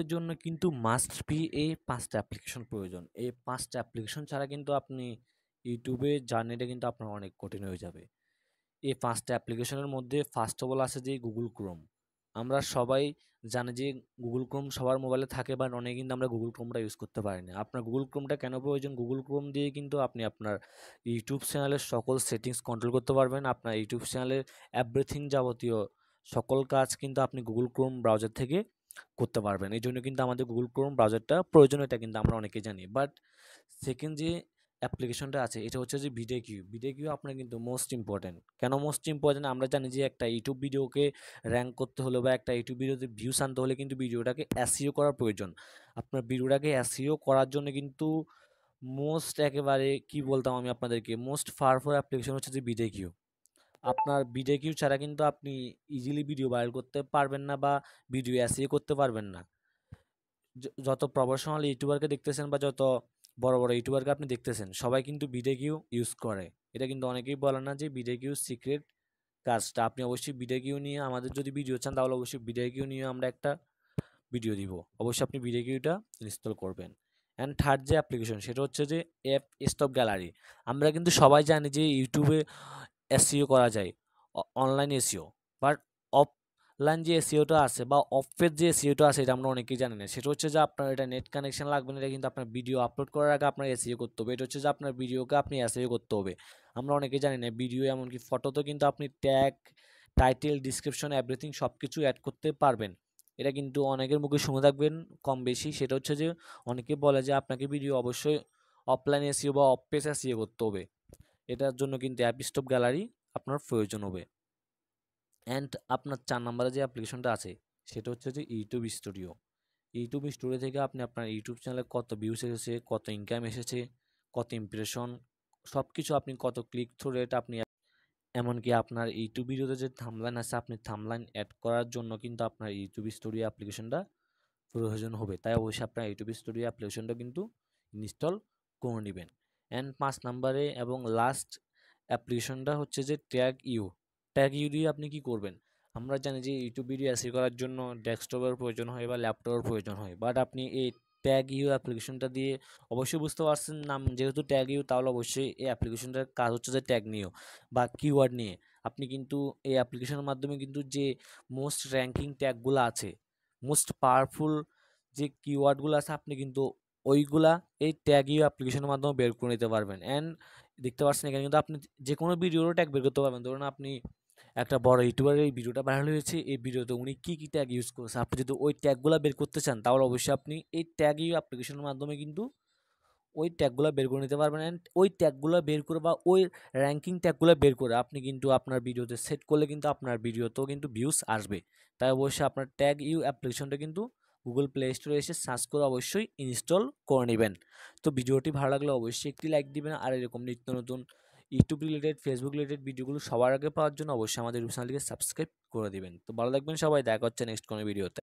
এর জন্য কিন্তু মাস্ট বি এই ৫ টা অ্যাপ্লিকেশন প্রয়োজন। এই ৫ টা অ্যাপ্লিকেশন ছাড়া কিন্তু আপনি ইউটিউবে জার্নিটা কিন্তু আপনার অনেক কঠিন হয়ে যাবে। এই ৫ টা অ্যাপ্লিকেশনের মধ্যে ফার্স্ট অফ অল আছে যে Google Chrome। আমরা সবাই জানি যে Google Chrome সবার মোবাইলে থাকে বাট অনেকে কিন্তু আমরা Google Chromeটা ইউজ করতে পারি না। আপনার Google Chromeটা কেন প্রয়োজন? Google Chrome দিয়ে কিন্তু আপনি আপনার ইউটিউব চ্যানেলের সকল সেটিংস কন্ট্রোল করতে পারবেন। আপনার ইউটিউব চ্যানেলের এভরিথিং যাবতীয় সকল কাজ কিন্তু আপনি Google Chrome ব্রাউজার থেকে করতে পারবেন। এজন্য কিন্তু আমাদের Google Chrome ব্রাউজারটা প্রয়োজন, এটা কিন্তু আমরা অনেকেই জানি। বাট সেকেন্ড যে অ্যাপ্লিকেশনটা আছে এটা হচ্ছে যে ভিডিও কিউ। ভিডিও কিউ আপনার কিন্তু মোস্ট ইম্পর্টেন্ট। কেন মোস্ট ইম্পর্টেন্ট? আমরা জানি যে একটা ইউটিউব ভিডিওকে র‍্যাংক করতে হলে বা একটা ইউটিউব ভিডিওতে ভিউস আনতে হলে কিন্তু ভিডিওটাকে এসইও করার প্রয়োজন। আপনার ভিডিওটাকে এসইও করার জন্য কিন্তু মোস্ট একেবারে কি বলতাম আমি আপনাদেরকে, মোস্ট পাওয়ারফুল অ্যাপ্লিকেশন হচ্ছে যে ভিডিও কিউ। আপনার ভিডিও কিউ ছাড়া কিন্তু আপনি ইজিলি ভিডিও ভাইরাল করতে পারবেন না বা ভিডিও এসইও করতে পারবেন না। যত প্রফেশনাল ইউটিউবারকে দেখতেছেন বা যত বড় বড় ইউটিউবারকে আপনি দেখতেছেন সবাই কিন্তু ভিডিও কিউ ইউজ করে। এটা কিন্তু অনেকেই বলে না যে ভিডিও কিউ সিক্রেট কাজটা। আপনি অবশ্যই ভিডিও কিউ নিয়ে আমাদের যদি ভিডিও চান তাহলে অবশ্যই ভিডিও কিউ নিয়ে আমরা একটা ভিডিও দিব। অবশ্যই আপনি ভিডিও কিউটা ইনস্টল করবেন। অ্যান্ড থার্ড যে অ্যাপ্লিকেশন সেটা হচ্ছে যে অ্যাপ স্টপ গ্যালারি। আমরা কিন্তু সবাই জানি যে ইউটিউবে এসইও করা যায়, অনলাইন এসইও। বাট অফলাইন যে এসইওটা আছে বা অফের যে এসইওটা আছে এটা আমরা অনেকেই জানি না। সেটা হচ্ছে যে আপনার এটা নেট কানেকশন লাগবে না, এটা কিন্তু আপনার ভিডিও আপলোড করার আগে আপনার এসইও করতে হবে। এটা হচ্ছে যে আপনার ভিডিওকে আপনি এসইও করতে হবে। আমরা অনেকেই জানি না ভিডিও এমনকি ফটোতেও কিন্তু আপনি ট্যাগ, টাইটেল, ডিসক্রিপশন এভরিথিং সবকিছু এড করতে পারবেন। এটা কিন্তু অনেকের মুখে শুনে থাকবেন কম বেশি। সেটা হচ্ছে যে অনেকে বলে যে আপনাকে ভিডিও অবশ্যই অফলাইন এসইও বা অফ পেজ এসইও করতে হবে। এটার জন্য কিন্তু অ্যাপ স্টপ গ্যালারি আপনার প্রয়োজন হবে। অ্যান্ড আপনার ৪ নাম্বারে যে অ্যাপ্লিকেশনটা আছে সেটা হচ্ছে যে ইউটিউব স্টুডিও। ইউটিউব স্টুডিও থেকে আপনি আপনার ইউটিউব চ্যানেলে কত ভিউস এসেছে, কত ইনকাম এসেছে, কত ইমপ্রেশন, সবকিছু আপনি কত ক্লিক থ্রু রেট আপনি, এমনকি আপনার ইউটিউব ভিডিওতে যে থাম্বনেইল আছে আপনি থাম্বনেইল এড করার জন্য কিন্তু আপনার ইউটিউব স্টুডিও অ্যাপ্লিকেশনটা প্রয়োজন হবে। তাই অবশ্যই আপনার ইউটিউব স্টুডিও অ্যাপ্লিকেশনটা কিন্তু ইনস্টল করে নিবেন। অ্যান্ড ৫ নাম্বারে এবং লাস্ট অ্যাপ্লিকেশনটা হচ্ছে যে ট্যাগ ইউ। ট্যাগ ইউ দিয়ে আপনি কি করবেন? আমরা জানি যে ইউটিউব ভিডিও এসইও করার জন্য ডেস্কটপের প্রয়োজন হয় বা ল্যাপটপের প্রয়োজন হয়। বাট আপনি এই ট্যাগ ইউ অ্যাপ্লিকেশনটা দিয়ে অবশ্যই বুঝতে পারছেন নাম যেহেতু ট্যাগ ইউ, তাহলে অবশ্যই এই অ্যাপ্লিকেশনটার কাজ হচ্ছে যে ট্যাগ নিয়ে বা কিওয়ার্ড নিয়ে। আপনি কিন্তু এই অ্যাপ্লিকেশনের মাধ্যমে কিন্তু যে মোস্ট র‍্যাঙ্কিং ট্যাগগুলো আছে, মোস্ট পাওয়ারফুল যে কিওয়ার্ডগুলো আছে আপনি কিন্তু ওইগুলা এই ট্যাগ ইউ অ্যাপ্লিকেশনের মাধ্যমে বের করে নিতে পারবেন। অ্যান্ড দেখতে পাচ্ছেন এখানে কিন্তু আপনি যে কোনো ভিডিওরও ট্যাগ বের করতে পারবেন। ধরুন আপনি একটা বড় ইউটিউবারের এই ভিডিওটা ভাইরাল হয়েছে, এই ভিডিওতে উনি কি ট্যাগ ইউজ করেছে, আপনি যদি ওই ট্যাগগুলা বের করতে চান তাহলে অবশ্যই আপনি এই ট্যাগ ইউ অ্যাপ্লিকেশনের মাধ্যমে কিন্তু ওই ট্যাগগুলা বের করে নিতে পারবেন। অ্যান্ড ওই ট্যাগগুলা বের করে বা ওই র‍্যাঙ্কিং ট্যাগগুলা বের করে আপনি কিন্তু আপনার ভিডিওতে সেট করলে কিন্তু আপনার ভিডিওতেও কিন্তু ভিউজ আসবে। তাই অবশ্যই আপনার ট্যাগ ইউ অ্যাপ্লিকেশনটা কিন্তু গুগল প্লে স্টোরে এসে সার্চ করে অবশ্যই ইনস্টল করে নেবেন। তো ভিডিওটি ভালো লাগলে অবশ্যই একটি লাইক দিবেন। আর এরকম নিত্য নতুন ইউটিউব রিলেটেড, ফেসবুক রিলেটেড ভিডিওগুলো সবার আগে পাওয়ার জন্য অবশ্যই আমাদের ইউটিউব চ্যানেলটিকে সাবস্ক্রাইব করে দিবেন। তো ভালো থাকবেন সবাই, দেখা হচ্ছে নেক্সট কোনো ভিডিওতে।